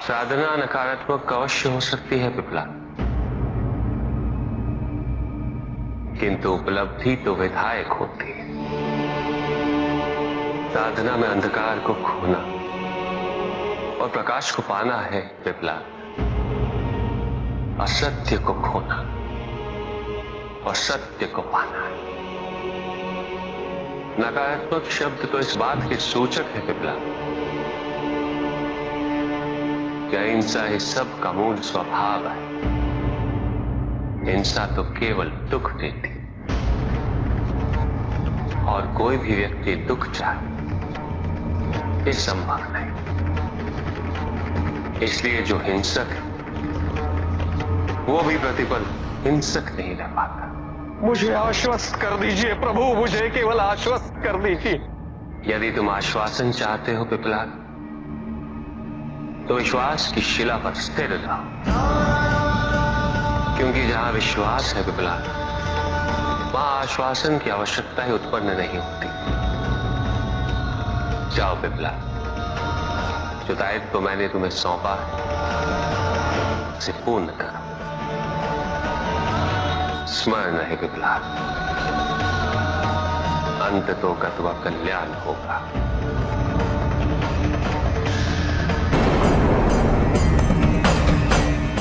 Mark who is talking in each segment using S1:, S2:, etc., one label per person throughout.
S1: साधना नकारात्मक अवश्य हो सकती है पिपला, किंतु उपलब्धि तो विधायक होती है। साधना में अंधकार को खोना और प्रकाश को पाना है पिपला, असत्य को खोना और सत्य को पाना है। नकारात्मक शब्द तो इस बात के सूचक है पिपला, क्या हिंसा ही सब का मूल स्वभाव है। हिंसा तो केवल दुख देती और कोई भी व्यक्ति दुख चाहे ये संभव नहीं। इसलिए जो हिंसक है वो भी प्रतिपल हिंसक नहीं रह पाता।
S2: मुझे आश्वस्त कर दीजिए प्रभु, मुझे केवल आश्वस्त कर दीजिए।
S1: यदि तुम आश्वासन चाहते हो पिपला तो विश्वास की शिला पर स्थिर रहो, क्योंकि जहां विश्वास है पिपला वहां आश्वासन की आवश्यकता ही उत्पन्न नहीं होती। जाओ पिपला, जो दायित्व मैंने तुम्हें सौंपा है उसे पूर्ण करो। स्मरण रहे पिपला, अंत तो गत्वा कल्याण होगा।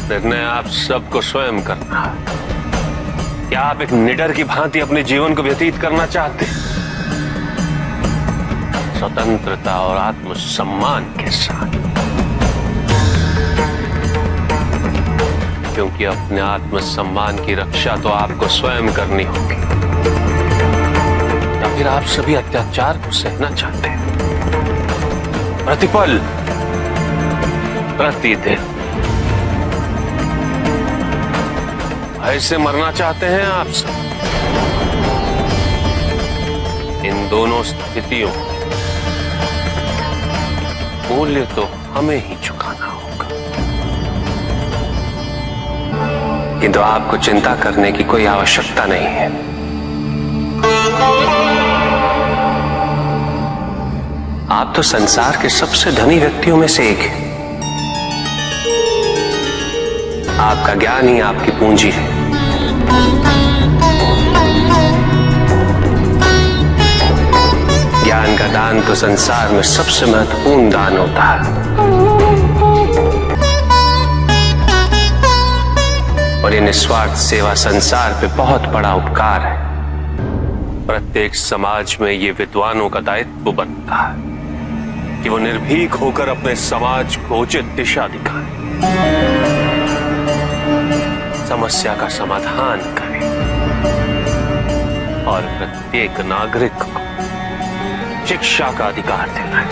S1: निर्णय आप सबको स्वयं करना है। क्या आप एक निडर की भांति अपने जीवन को व्यतीत करना चाहते हैं? स्वतंत्रता और आत्मसम्मान के साथ, क्योंकि अपने आत्मसम्मान की रक्षा तो आपको स्वयं करनी होगी। या फिर आप सभी अत्याचार को सहना चाहते हैं? प्रतिपल प्रतिदिन ऐसे मरना चाहते हैं आप सब? इन दोनों स्थितियों मूल्य तो हमें ही चुकाना होगा, किंतु आपको चिंता करने की कोई आवश्यकता नहीं है। आप तो संसार के सबसे धनी व्यक्तियों में से एक हैं। आपका ज्ञान ही आपकी पूंजी है। ज्ञान का दान तो संसार में सबसे महत्वपूर्ण दान होता है, और ये निस्वार्थ सेवा संसार पे बहुत बड़ा उपकार है। प्रत्येक समाज में ये विद्वानों का दायित्व बनता है कि वो निर्भीक होकर अपने समाज को उचित दिशा दिखाएं, समस्या का समाधान करें और प्रत्येक नागरिक को शिक्षा का अधिकार दिलाएं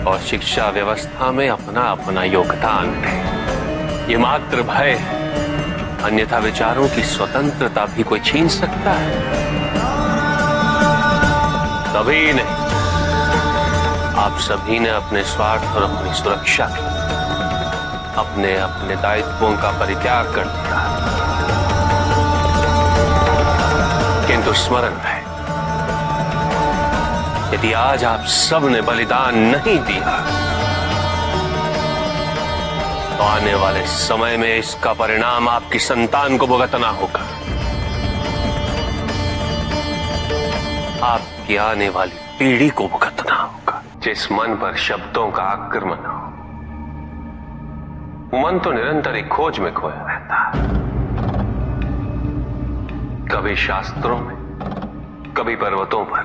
S1: और शिक्षा व्यवस्था में अपना अपना योगदान दें। ये मात्र भय है, अन्यथा विचारों की स्वतंत्रता भी कोई छीन सकता है? कभी नहीं। आप सभी ने अपने स्वार्थ और अपनी सुरक्षा के अपने अपने दायित्वों का परित्याग कर दिया, किंतु स्मरण है, यदि आज आप सब ने बलिदान नहीं दिया तो आने वाले समय में इसका परिणाम आपकी संतान को भुगतना होगा। आपकी आने वाली पीढ़ी को भुगतना होगा। जिस मन पर शब्दों का आक्रमण हो, मन तो निरंतर एक खोज में खोया रहता है, कभी शास्त्रों में, कभी पर्वतों पर,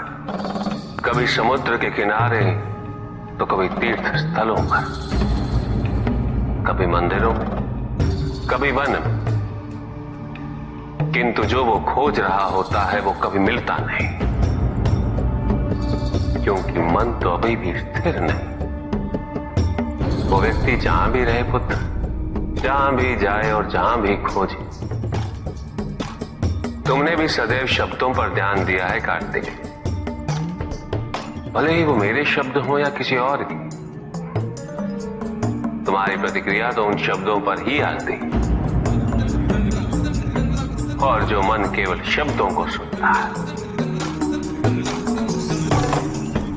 S1: कभी समुद्र के किनारे, तो कभी तीर्थ स्थलों पर, कभी मंदिरों में, कभी वन में, किंतु जो वो खोज रहा होता है वो कभी मिलता नहीं, क्योंकि मन तो अभी भी स्थिर नहीं। वो व्यक्ति जहां भी रहे पुत्र, जहां भी जाए और जहां भी खोजे। तुमने भी सदैव शब्दों पर ध्यान दिया है कार्तिक, भले ही वो मेरे शब्द हो या किसी और की। तुम्हारी प्रतिक्रिया तो उन शब्दों पर ही आती, और जो मन केवल शब्दों को सुनता है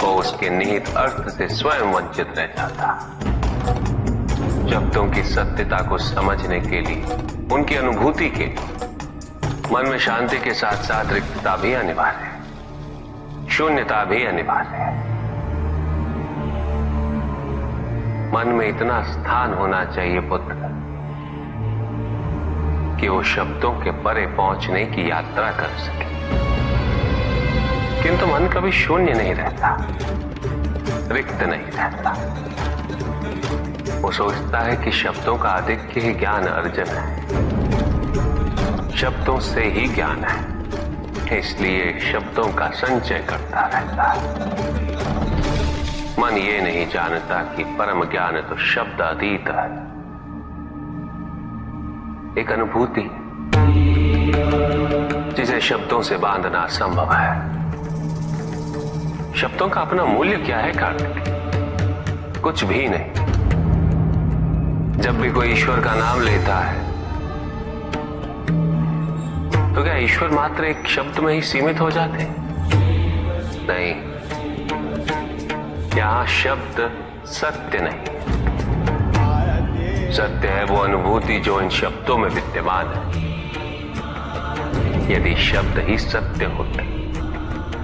S1: वो उसके निहित अर्थ से स्वयं वंचित रह जाता। शब्दों की सत्यता को समझने के लिए, उनकी अनुभूति के लिए मन में शांति के साथ साथ रिक्तता भी अनिवार्य है, शून्यता भी अनिवार्य है। मन में इतना स्थान होना चाहिए पुत्र कि वो शब्दों के परे पहुंचने की यात्रा कर सके। किंतु मन कभी शून्य नहीं रहता, रिक्त नहीं रहता। वो सोचता है कि शब्दों का आधिक्य ही ज्ञान अर्जन है, शब्दों से ही ज्ञान है, इसलिए शब्दों का संचय करता रहता है। मन ये नहीं जानता कि परम ज्ञान तो शब्द अतीत है, एक अनुभूति जिसे शब्दों से बांधना असंभव है। शब्दों का अपना मूल्य क्या है कार्तिक? कुछ भी नहीं। जब भी कोई ईश्वर का नाम लेता है तो क्या ईश्वर मात्र एक शब्द में ही सीमित हो जाते? नहीं, यहां शब्द सत्य नहीं, सत्य है वो अनुभूति जो इन शब्दों में विद्यमान है। यदि शब्द ही सत्य होते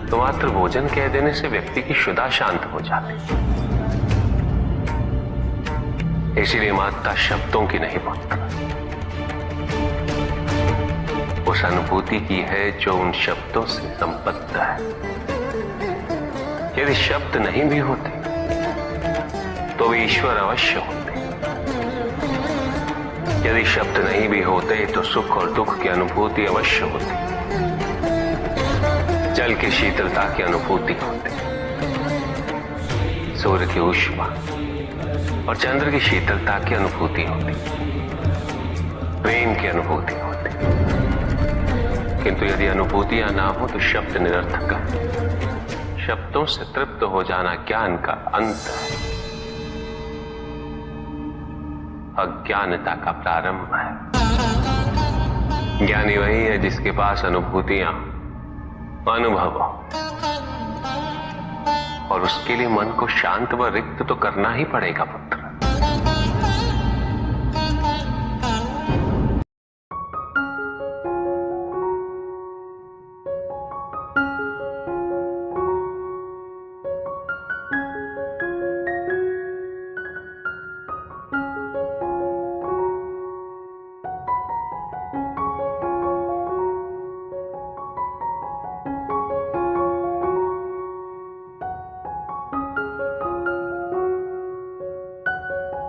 S1: तो मात्र भोजन कह देने से व्यक्ति की क्षुधा शांत हो जाती। इसीलिए माता शब्दों की नहीं पुत्र, उस अनुभूति की है जो उन शब्दों से संबद्ध है। यदि शब्द नहीं भी होते तो वे ईश्वर अवश्य होते। यदि शब्द नहीं भी होते तो सुख और दुख की अनुभूति अवश्य होती, जल की शीतलता की अनुभूति होती, सूर्य की ऊष्मा और चंद्र की शीतलता की अनुभूति होती, प्रेम की अनुभूति होती। किंतु यदि अनुभूतियां ना हो तो शब्द निरर्थक है। शब्दों से तृप्त हो जाना ज्ञान का अंत है, अज्ञानता का प्रारंभ है। ज्ञानी वही है जिसके पास अनुभूतियां, अनुभव, और उसके लिए मन को शांत व रिक्त तो करना ही पड़ेगा पुत्र।